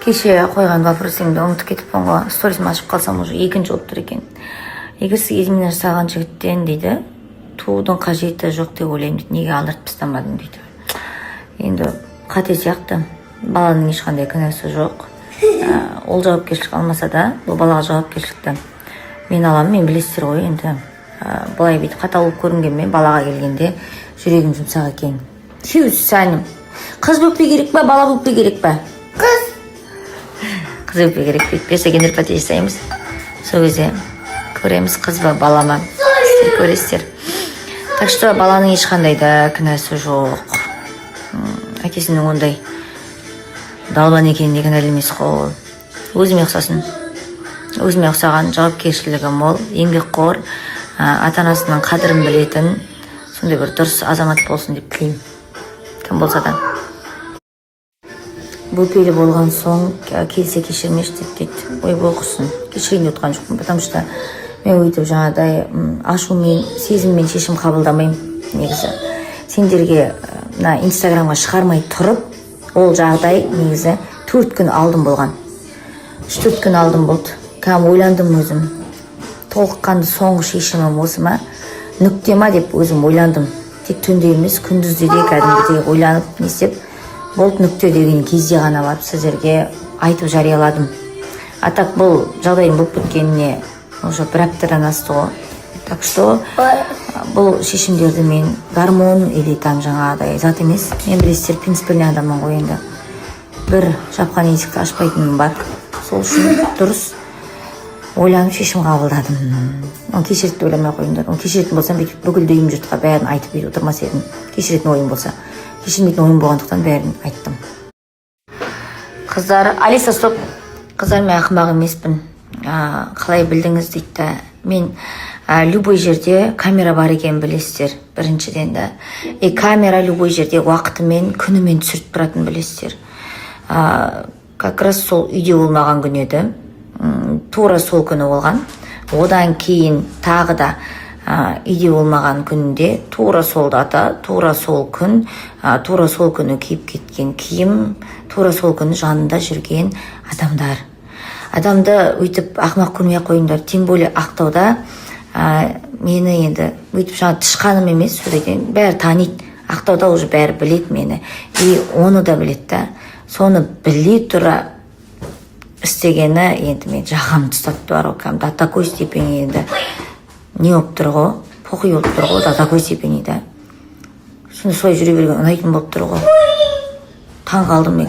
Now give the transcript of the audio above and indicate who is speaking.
Speaker 1: Кеше қойған вопросымды ұмытып кетіппін ғой. Сторисім ашып қалсам уже екінші болып тұр екен. Егер сізге изменение жасаған жігіттен дейді, туудың қажеті жоқ деп ойлаймын дейді. Неге алдыртып тастамадың дейді. Енді қате сияқты. Баланың ешқандай кінәсі жоқ. Ол жауапкершілік алмаса да, бұл балаға жауапкершілікті мен аламын, мен білесіздер ғой енді. Былай бүйтіп қатал болып көрінгенмен балаға келгенде жүрегім жұмсақ екен. Сәнім. Қыз бөкпе керек па, бала бөкпе керек па? Қыз бөкпе керек дейді. Берсе гендерпатия жасаймыз. Сол кезде көреміз, қыз ба, бала ма. Сіздер көресіздер. Так что баланың ешқандай да кінәсі жоқ. Әкесінің ондай далбан екеніне кінәлі емес қой. Өзіме ұқсасын. Өзіме ұқсаған, жауапкершілігі мол, еңбекқор, ата-анасының қадірін білетін, сондай бір дұрыс азамат болсын деп тілеймін. Кім болса да. Бөпелі болған соң келсе кешірмеші дейді. Ой болғырсын. Кешірейін деп отқан жоқпын, потому что мен өйтіп жаңағыдай ашумен, сезіммен шешім қабылдамаймын негізі. Сендерге инстаграмға шығармай тұрып, ол жағдай негізі 4 күн алдым болған. 3-4 күн алдым болды. Кәм ойландым өзім. Толыққанды соңғы шешімім осы ма? Нүкте ма деп өзім ойландым. Тек түнде емес, күндізде де кәдімгідей ойланып, не істеп, болды нүкте деген кезде ғана барып сіздерге айтып жарияладым. Так бұл жағдайым болып кеткеніне уже 1 аптадан асты ғой. Так что бұл шешімдерді мен гормон или там жаңағыдай зат емес. Мен білесіздер, принципиальный адаммын ғой енді. Бір жапқан есікті ашпайтыным бар. Сол үшін дұрыс ойланып шешім қабылдадым. Оны кешірді ойламай қойыңдар. Оны кешіретін болсам, бүкіл дейім жұртқа бәрін айтып үйде отырмас едім. Кешіретін ойым болса. Кешірмейтін ойым болғандықтан бәрін айттым. Қыздар, Алиса, стоп. Қыздар, мен ақымақ емеспін. Қалай білдіңіз дейді. Мен любой жерде камера бар екен білесіздер. Біріншіден да. Камера любой жерде уақытымен, күнімен түсіріп тұратын білесіздер. Как раз сол үйде болмаған күн еді. Тура сол күні болған. Одан кейін тағы да үйде болмаған күнде тура сол дата, тура сол күн, тура сол күні киіп кеткен киім, тура сол күні жанында жүрген адамдар. Адамды өйтіп ақымақ көрмей қойыңдар. Тем более Ақтауда мені енді өйтіп жаңа тышқаным емес, сөйлеген бәрі таниды. Ақтауда уже бәрі білет мені. И оны да білет та. Соны біле тұра істегені енді мен жағам тұстапты бар ғой. До такой степени енді не болып тұр ғой, похуй болып тұр ғой, до такой степени да. Сонда солай жүре берген ұнайтын болып тұр ғой. Таң қалдым мен.